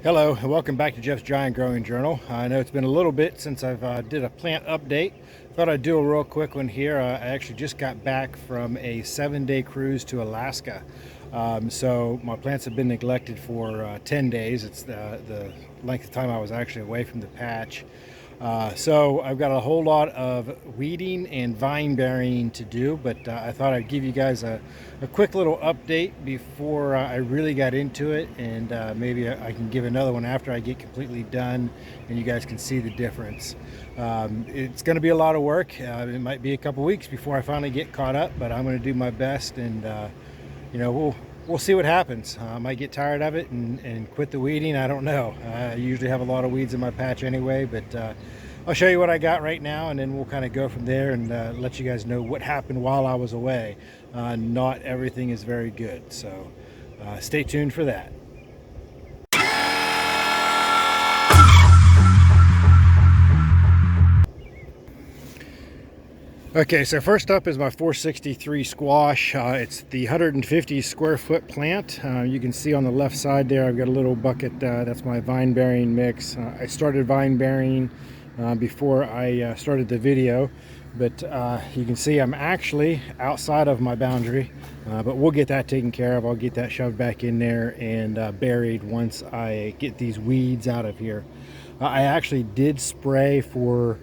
Hello and welcome back to Jeff's Giant Growing Journal. I know it's been a little bit since I've did a plant update. Thought I'd do a real quick one here. I actually just got back from a 7-day cruise to Alaska. So my plants have been neglected for 10 days. It's the length of time I was actually away from the patch. So I've got a whole lot of weeding and vine burying to do, but I thought I'd give you guys a quick little update before I really got into it, and maybe I can give another one after I get completely done and you guys can see the difference. It's going to be a lot of work. It might be a couple weeks before I finally get caught up, but I'm going to do my best, and we'll see what happens. I might get tired of it and quit the weeding. I don't know. I usually have a lot of weeds in my patch anyway, but I'll show you what I got right now, and then we'll kind of go from there and let you guys know what happened while I was away. Not everything is very good, so stay tuned for that. Okay, so first up is my 463 squash. It's the 150 square foot plant. You can see on the left side there I've got a little bucket. That's my vine bearing mix. I started vine bearing before I started the video, but you can see I'm actually outside of my boundary, but we'll get that taken care of. I'll get that shoved back in there and buried once I get these weeds out of here. I actually did spray for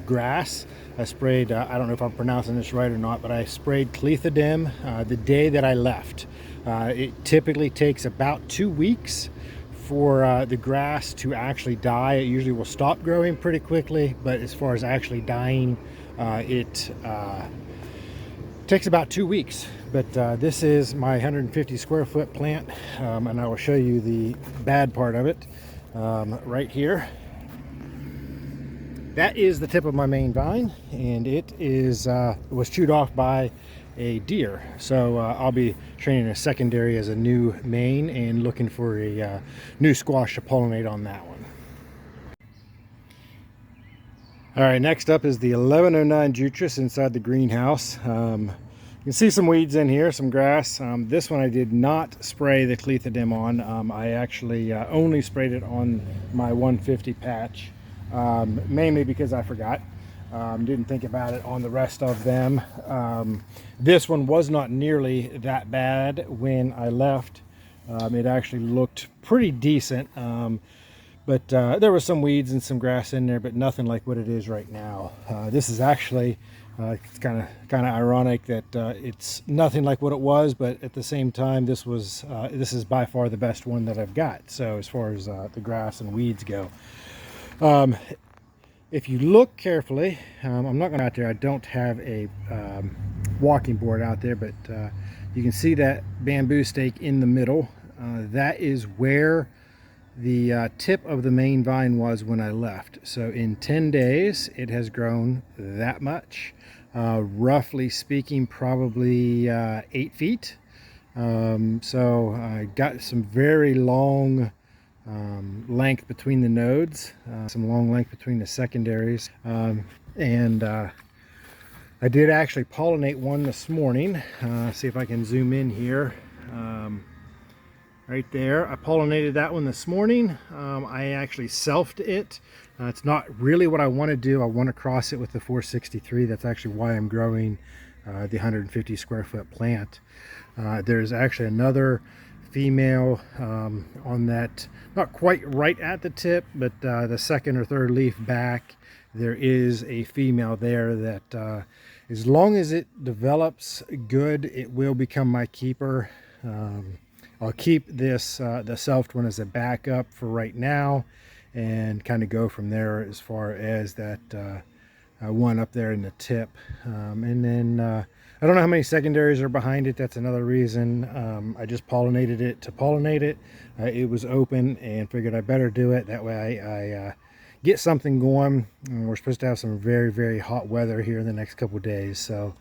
grass. I sprayed, I don't know if I'm pronouncing this right or not, but I sprayed clethodim the day that I left. It typically takes about 2 weeks for the grass to actually die. It usually will stop growing pretty quickly, but as far as actually dying, it takes about 2 weeks. But this is my 150 square foot plant, and I will show you the bad part of it right here. That is the tip of my main vine, and it was chewed off by a deer. So I'll be training a secondary as a new main and looking for a new squash to pollinate on that one. All right, next up is the 1109 Jutras inside the greenhouse. You can see some weeds in here, some grass. This one I did not spray the clethodim on. I actually only sprayed it on my 150 patch. Mainly because I forgot. Didn't think about it on the rest of them. This one was not nearly that bad when I left. It actually looked pretty decent, but there were some weeds and some grass in there, but nothing like what it is right now. This is actually it's kind of ironic that it's nothing like what it was, but at the same time, this is by far the best one that I've got. So as far as the grass and weeds go. If you look carefully, I'm not going to out there. I don't have a walking board out there, but you can see that bamboo stake in the middle. That is where the tip of the main vine was when I left. So in 10 days, it has grown that much. Roughly speaking, probably 8 feet. So I got some very long length between the nodes, some long length between the secondaries, and I did actually pollinate one this morning. See if I can zoom in here. Right there, I pollinated that one this morning. I actually selfed it. It's not really what I want to do. I want to cross it with the 463. That's actually why I'm growing the 150 square foot plant. There's actually another female on that, not quite right at the tip, but the second or third leaf back, there is a female there that as long as it develops good, it will become my keeper. I'll keep this the selfed one as a backup for right now and kind of go from there as far as that one up there in the tip, and then I don't know how many secondaries are behind it. That's another reason. I just pollinated it to pollinate it. It was open and figured I better do it. That way I get something going. We're supposed to have some very, very hot weather here in the next couple of days. So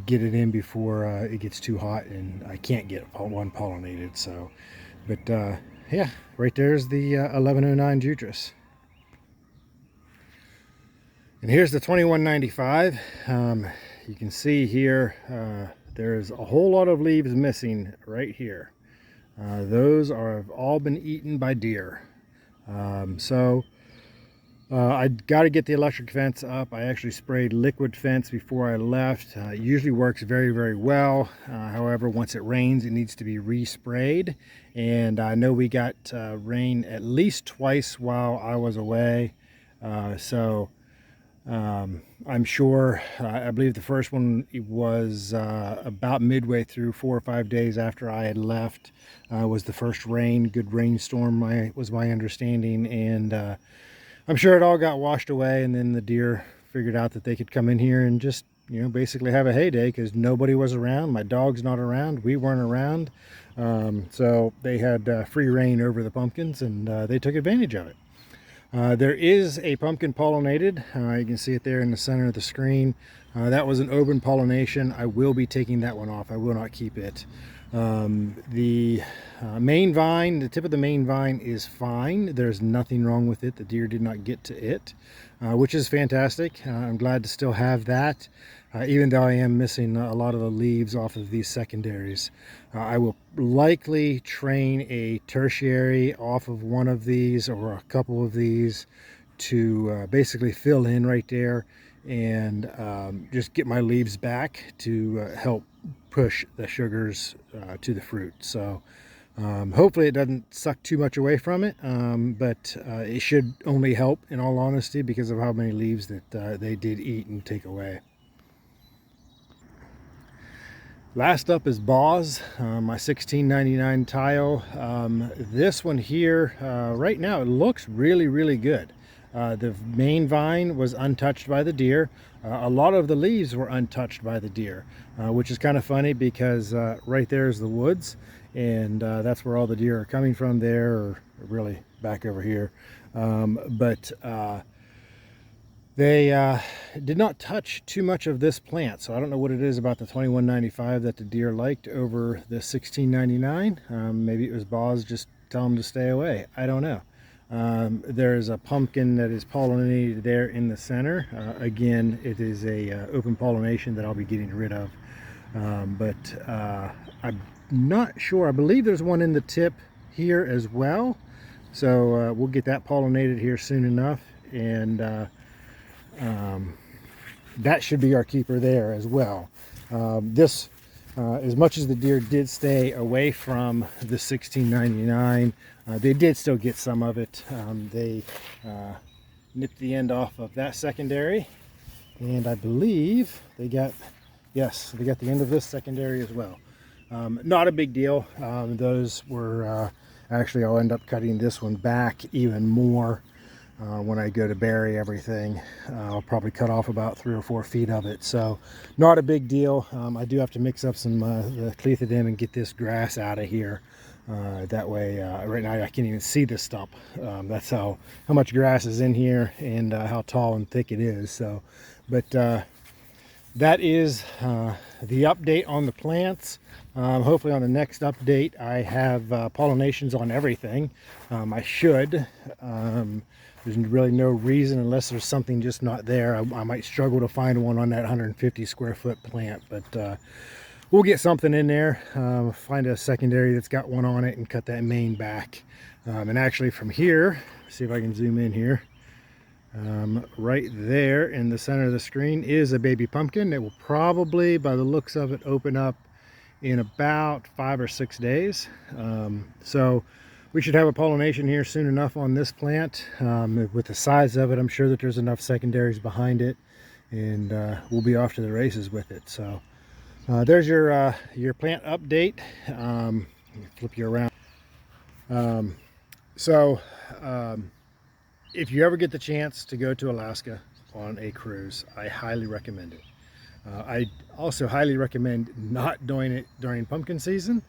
get it in before it gets too hot and I can't get one pollinated. So, but yeah, right there's the 1109 Jutras. And here's the 2195. You can see here there's a whole lot of leaves missing right here. Those have all been eaten by deer. I got to get the electric fence up. I actually sprayed liquid fence before I left. It usually works very, very well. However, once it rains, it needs to be resprayed. And I know we got rain at least twice while I was away. I'm sure, I believe the first one was about midway through, 4 or 5 days after I had left, was the first rain, good rainstorm, was my understanding. And I'm sure it all got washed away, and then the deer figured out that they could come in here and just, basically have a heyday because nobody was around. My dog's not around. We weren't around. So they had free reign over the pumpkins, and they took advantage of it. There is a pumpkin pollinated. You can see it there in the center of the screen. That was an open pollination. I will be taking that one off. I will not keep it. The main vine, the tip of the main vine is fine. There's nothing wrong with it. The deer did not get to it, which is fantastic. I'm glad to still have that, even though I am missing a lot of the leaves off of these secondaries. I will likely train a tertiary off of one of these or a couple of these to basically fill in right there and just get my leaves back to help push the sugars to the fruit. So hopefully it doesn't suck too much away from it, but it should only help, in all honesty, because of how many leaves that they did eat and take away. Last up is Boz, my 1699 tile. This one here, right now, it looks really, really good. The main vine was untouched by the deer. A lot of the leaves were untouched by the deer, which is kind of funny because right there is the woods, and that's where all the deer are coming from there, or really back over here. They did not touch too much of this plant, so I don't know what it is about the 2195 that the deer liked over the 1699. Maybe it was Boz just telling them to stay away. I don't know. There's a pumpkin that is pollinated there in the center. Again, it is a open pollination that I'll be getting rid of. I'm not sure. I believe there's one in the tip here as well. So we'll get that pollinated here soon enough. And that should be our keeper there as well. As much as the deer did stay away from the 1699, they did still get some of it. They nipped the end off of that secondary, and I believe they got the end of this secondary as well. Not a big deal. Those were actually, I'll end up cutting this one back even more. When I go to bury everything, I'll probably cut off about 3 or 4 feet of it, so not a big deal. I do have to mix up some the clethodim and get this grass out of here. That way, right now I can't even see the stump. That's how much grass is in here and how tall and thick it is. So, but that is the update on the plants. Hopefully on the next update I have pollinations on everything. I should. There's really no reason, unless there's something just not there. I might struggle to find one on that 150 square foot plant, but we'll get something in there. Find a secondary that's got one on it and cut that main back. And actually from here, see if I can zoom in here. Right there in the center of the screen is a baby pumpkin. It will probably, by the looks of it, open up in about 5 or 6 days. So we should have a pollination here soon enough on this plant. With the size of it, I'm sure that there's enough secondaries behind it, and we'll be off to the races with it. So there's your plant update. Flip you around. If you ever get the chance to go to Alaska on a cruise, I highly recommend it. I also highly recommend not doing it during pumpkin season.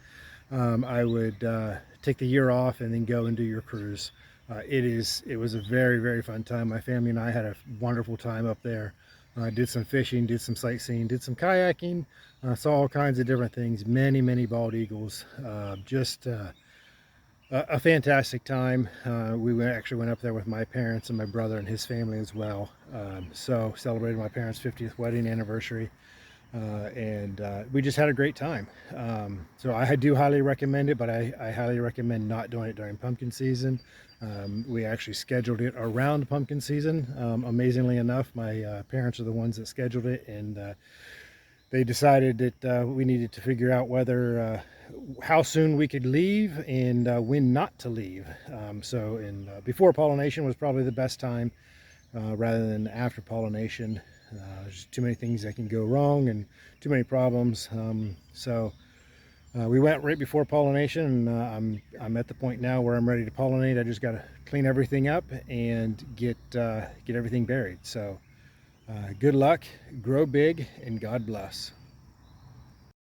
I would take the year off and then go and do your cruise. It was a very, very fun time. My family and I had a wonderful time up there. Did some fishing, did some sightseeing, did some kayaking, saw all kinds of different things, many bald eagles. Just a fantastic time. We actually went up there with my parents and my brother and his family as well. So celebrated my parents' 50th wedding anniversary. and we just had a great time. So I do highly recommend it, but I highly recommend not doing it during pumpkin season. We actually scheduled it around pumpkin season. Amazingly enough, my parents are the ones that scheduled it, and they decided that we needed to figure out whether how soon we could leave and when not to leave. Before pollination was probably the best time, rather than after pollination. There's too many things that can go wrong and too many problems. We went right before pollination, and I'm at the point now where I'm ready to pollinate. I just got to clean everything up and get everything buried. So good luck, grow big, and God bless.